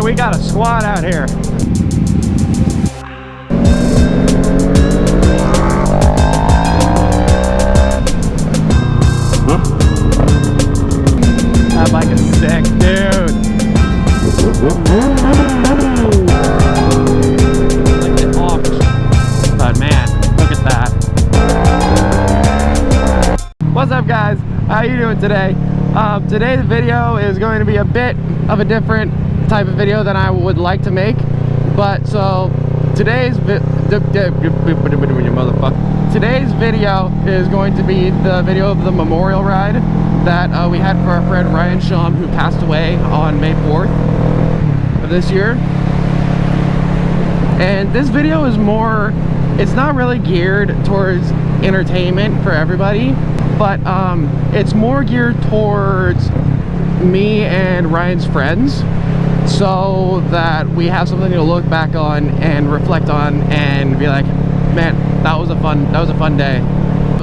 Man, we got a squad out here. That bike is sick, dude. Like it off. But man, look at that. What's up, guys? How you doing today? Today's video is going to be a bit of a different type of video than I would like to make. But so today's video is going to be the video of the memorial ride that we had for our friend Ryan Shum, who passed away on May 4th of this year. And this video is more, it's not really geared towards entertainment for everybody, but it's more geared towards me and Ryan's friends, so that we have something to look back on and reflect on and be like, man, that was a fun day.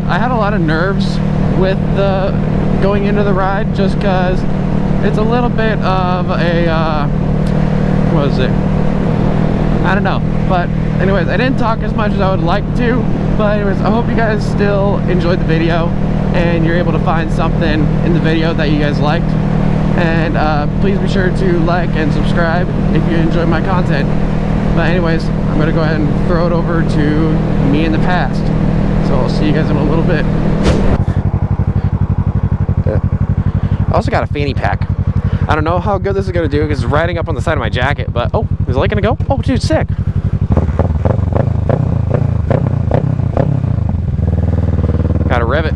I had a lot of nerves with the going into the ride, just because it's a little bit of a what is it, I don't know. But anyways, I didn't talk as much as I would like to, but anyways, I hope you guys still enjoyed the video and you're able to find something in the video that you guys liked. And please be sure to like and subscribe if you enjoy my content. But anyways, I'm gonna go ahead and throw it over to me in the past. So I'll see you guys in a little bit. I also got a fanny pack. I don't know how good this is gonna do because it's riding up on the side of my jacket, but oh, is the light gonna go? Oh dude, sick. Got a rivet.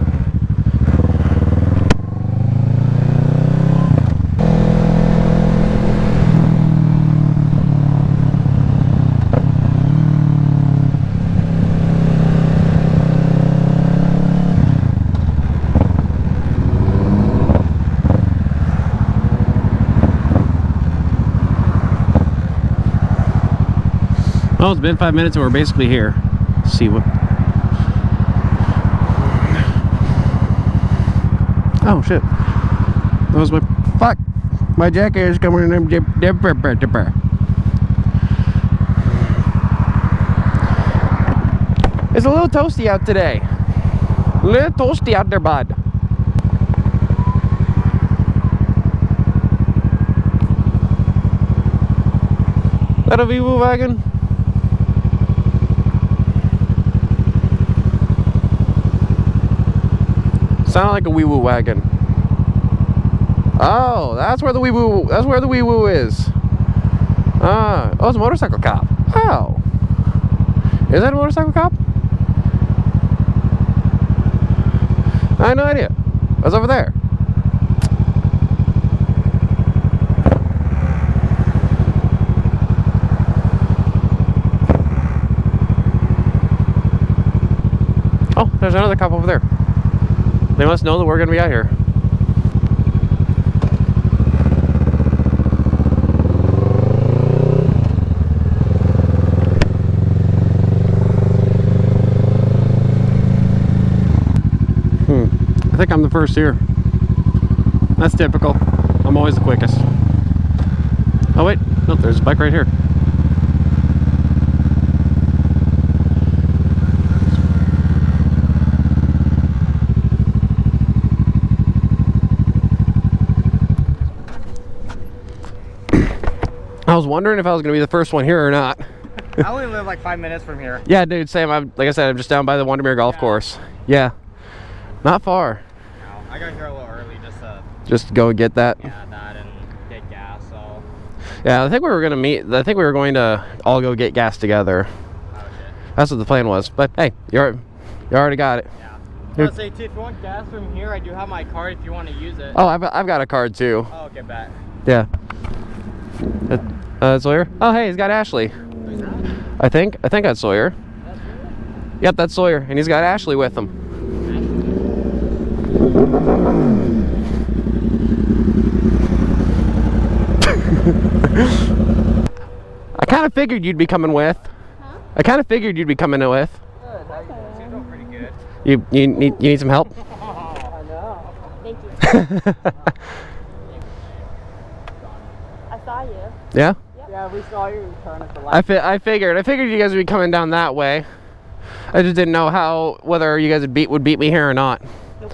Well, it's been 5 minutes and we're basically here. Let's see what... Oh shit. That was my... Fuck! My jacket is coming in. It's a little toasty out today. A little toasty out there, bud. Is that a Vivo wagon? Sound like a wee woo wagon. Oh, that's where the wee woo. That's where the wee woo is. Oh, it's a motorcycle cop. Oh, is that a motorcycle cop? I had no idea. What's over there? Oh, there's another cop over there. They must know that we're going to be out here. I think I'm the first here. That's typical. I'm always the quickest. Oh wait, no, there's a bike right here. I was wondering if I was going to be the first one here or not. I only live like 5 minutes from here. Yeah, dude, same. Like I said, I'm just down by the Windermere Golf Course. Yeah, not far. No, I got here a little early just to go and get that. Yeah, that and get gas. So. Yeah, I think we were going to meet. I think we were going to all go get gas together. Oh shit. That's what the plan was. But hey, you already got it. Yeah. I was say too, if you want gas from here, I do have my card if you want to use it. Oh, I've got a card too. Oh, okay, bet. Yeah. Sawyer? Oh, hey, he's got Ashley. Who's that? I think that's Sawyer. That's Sawyer? Yep, that's Sawyer, and he's got Ashley with him. I kind of figured you'd be coming with. Huh? I kind of figured you'd be coming with. Good. Seems all pretty good. You need some help? I know. Thank you. I saw you. Yeah? Yeah, we saw you turn at the left. I figured you guys would be coming down that way. I just didn't know whether you guys would beat me here or not. Nope.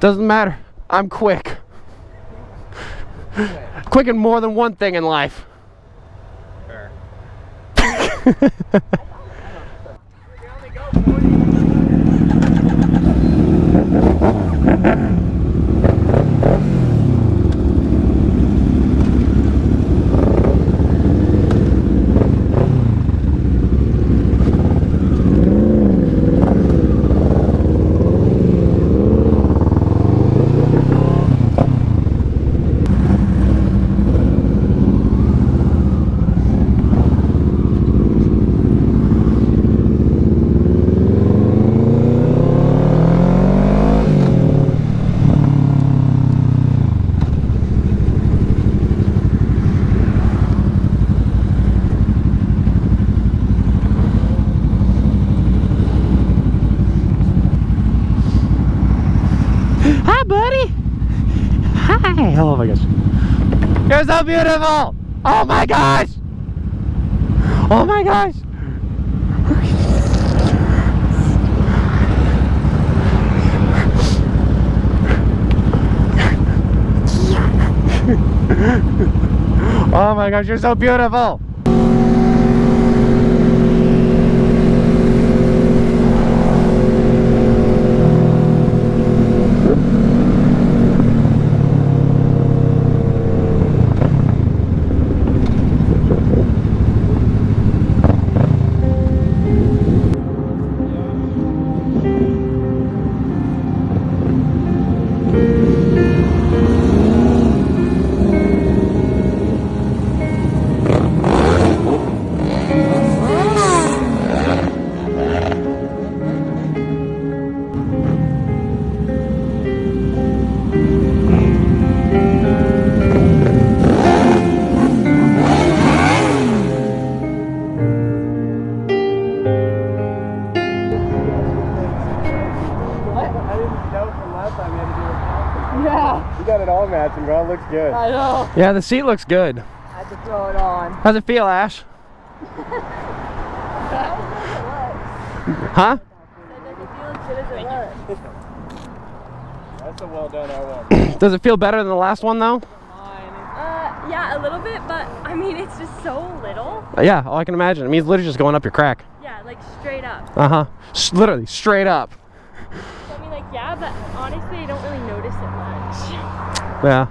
Doesn't matter. I'm quick. Quick in more than one thing in life. Fair. Hi, buddy. Hi. Oh my gosh. You're so beautiful. Oh my gosh. Oh my gosh. Oh my gosh, you're so beautiful. Yeah. You got it all matching, bro. It looks good. I know. Yeah, the seat looks good. I had to throw it on. How's it feel, Ash? Huh? That's a well done R1. Does it feel better than the last one though? Yeah, a little bit, but I mean, it's just so little. Yeah, oh, I can imagine. I mean, it's literally just going up your crack. Yeah, like straight up. Uh-huh. Literally, straight up. So, I mean, like, yeah, but honestly, I don't really notice it much. Yeah.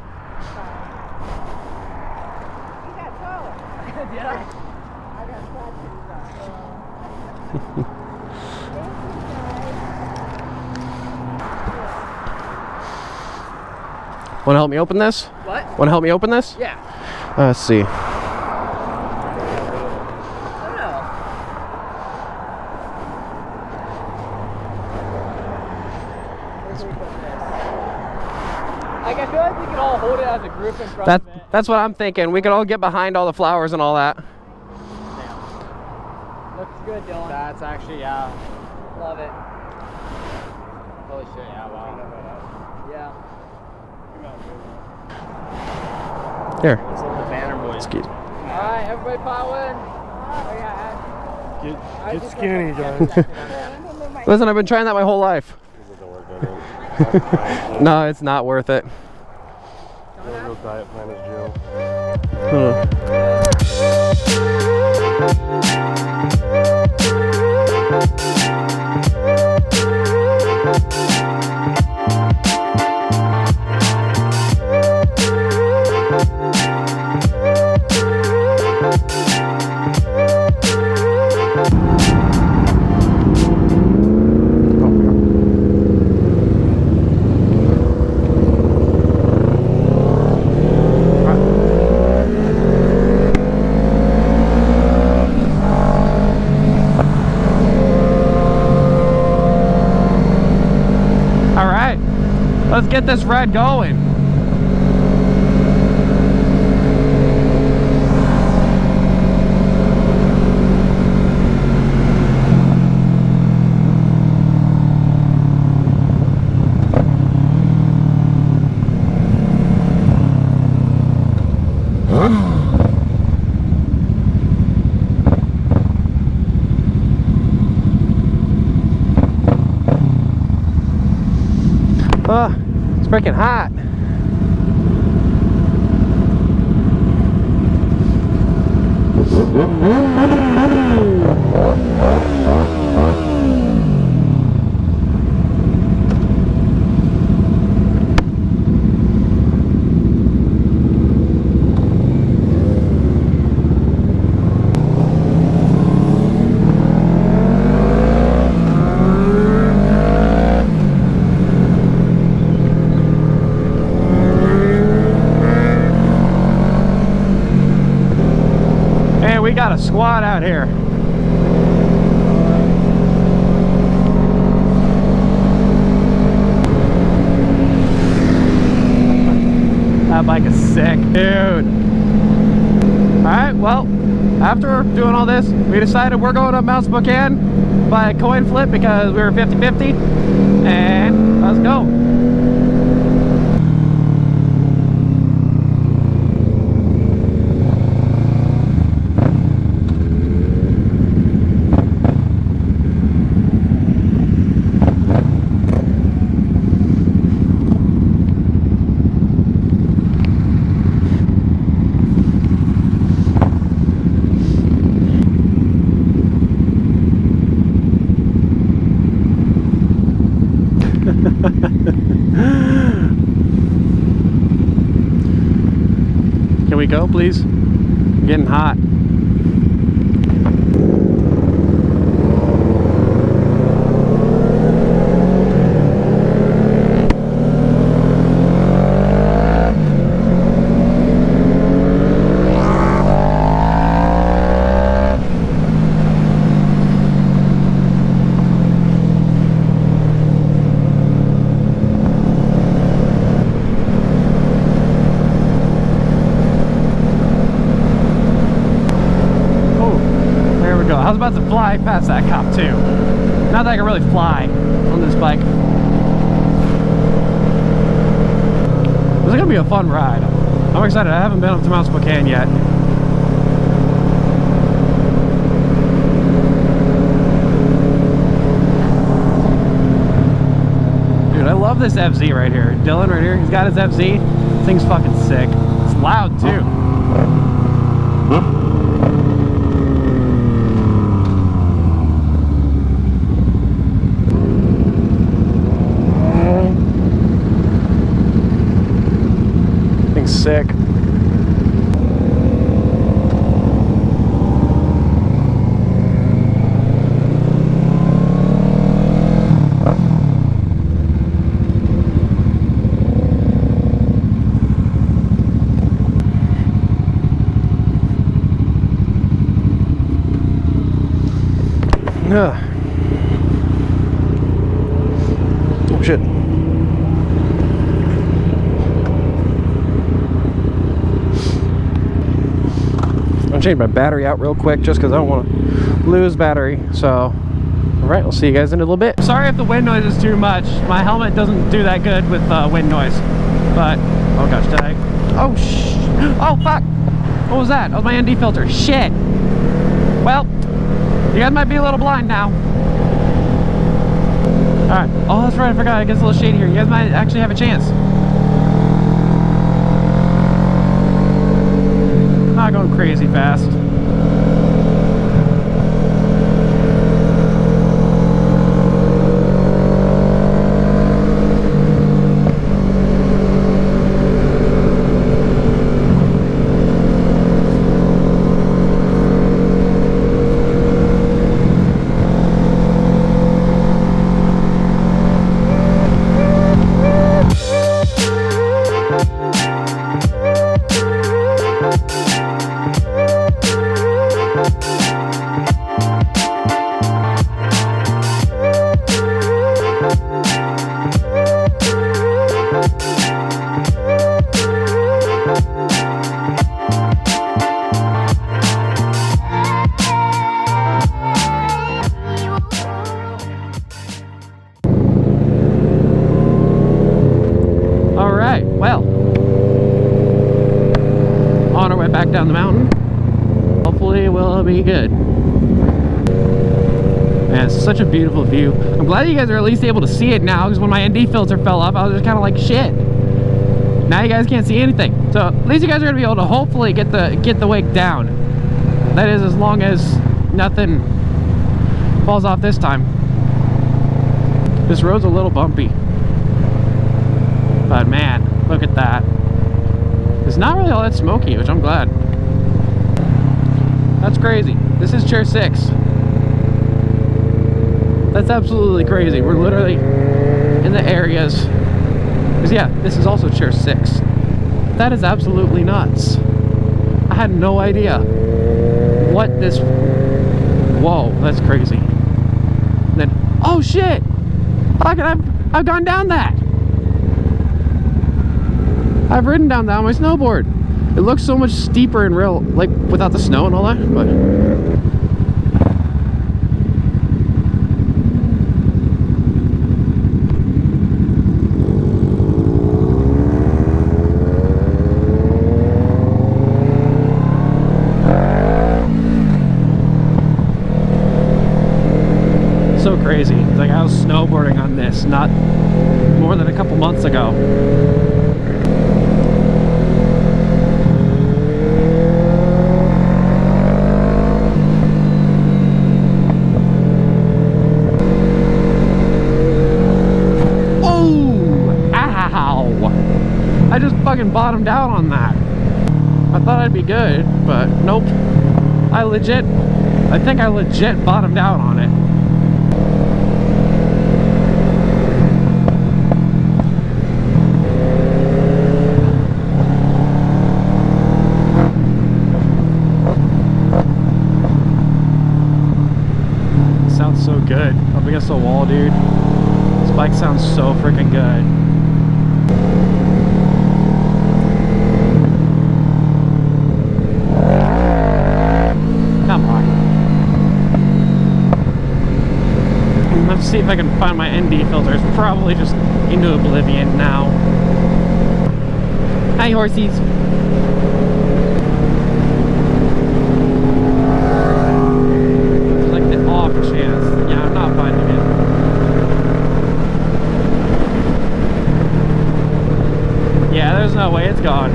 Want to help me open this? What? Want to help me open this? Yeah. Let's see. I don't know. Like, I feel like we could all hold it as a group in front of it. That's what I'm thinking. We could all get behind all the flowers and all that. Looks good, Dylan. That's actually, yeah. Love it. Holy shit, yeah, wow. Yeah. Here. Let's let the banner boys. Excuse. Alright, everybody pile in. Oh, yeah. Get skinny, guys. Listen, I've been trying that my whole life. No, it's not worth it. Real diet plan is Jill. Let's get this red going. freaking hot. We got a squad out here. That bike is sick, dude. Alright, well, after doing all this, we decided we're going to Mount Spokane by a coin flip because we were 50-50. And let's go. Can we go, please? I'm getting hot. I was about to fly past that cop too. Not that I can really fly on this bike. This is gonna be a fun ride. I'm excited. I haven't been up to Mount Spokane yet. Dude, I love this FZ right here. Dylan right here, he's got his FZ. This thing's fucking sick. It's loud too. Sick. Oh shit. I'm gonna change my battery out real quick just because I don't want to lose battery. So, all right, we'll see you guys in a little bit. Sorry if the wind noise is too much. My helmet doesn't do that good with wind noise. But, oh gosh, did I? Oh, oh, fuck. What was that? That was my ND filter. Shit. Well, you guys might be a little blind now. All right. Oh, that's right. I forgot. It gets a little shady here. You guys might actually have a chance. Not going crazy fast. Well, on our way back down the mountain. Hopefully we'll be good. Man, it's such a beautiful view. I'm glad you guys are at least able to see it now, because when my ND filter fell off, I was just kind of like, shit. Now you guys can't see anything. So at least you guys are gonna be able to hopefully get the wake down. That is, as long as nothing falls off this time. This road's a little bumpy. But man, look at that. It's not really all that smoky, which I'm glad. That's crazy. This is chair 6. That's absolutely crazy. We're literally in the areas. Because yeah, this is also chair 6. That is absolutely nuts. I had no idea what this... Whoa, that's crazy. And then, oh shit! Fuck it, I've gone down that! I've ridden down that on my snowboard. It looks so much steeper and real, like without the snow and all that, but... So crazy. It's like I was snowboarding on this not more than a couple months ago. I just fucking bottomed out on that. I thought I'd be good, but nope. I think I legit bottomed out on it. It sounds so good. Up against the wall, dude. This bike sounds so freaking good. Let's see if I can find my ND filter. It's probably just into oblivion now. Hi, horsies. There's like the off chance. Yeah, I'm not finding it. Yeah, there's no way it's gone.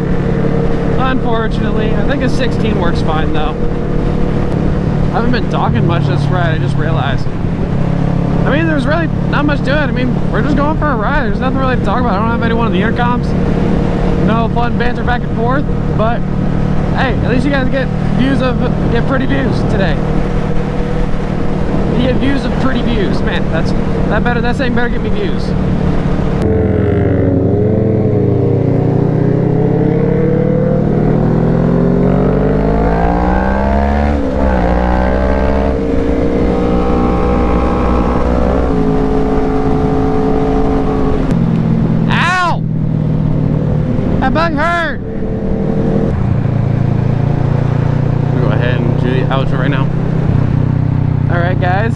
Unfortunately. I think a 16 works fine though. I haven't been talking much this ride, I just realized. I mean, there's really not much to it. I mean, we're just going for a ride. There's nothing really to talk about. I don't have anyone on the intercoms. No fun banter back and forth. But, hey, at least you guys get pretty views today. You get views of pretty views. Man, that saying better get me views. That bug hurt! I'm gonna go ahead and do the outro right now. Alright guys,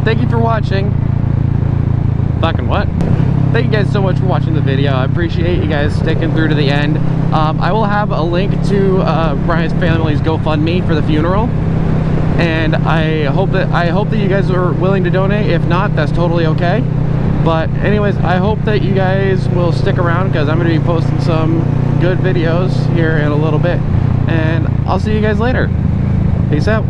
thank you for watching. Fucking what? Thank you guys so much for watching the video. I appreciate you guys sticking through to the end. I will have a link to Brian's family's GoFundMe for the funeral. And I hope that you guys are willing to donate. If not, that's totally okay. But anyways, I hope that you guys will stick around because I'm going to be posting some good videos here in a little bit. And I'll see you guys later. Peace out.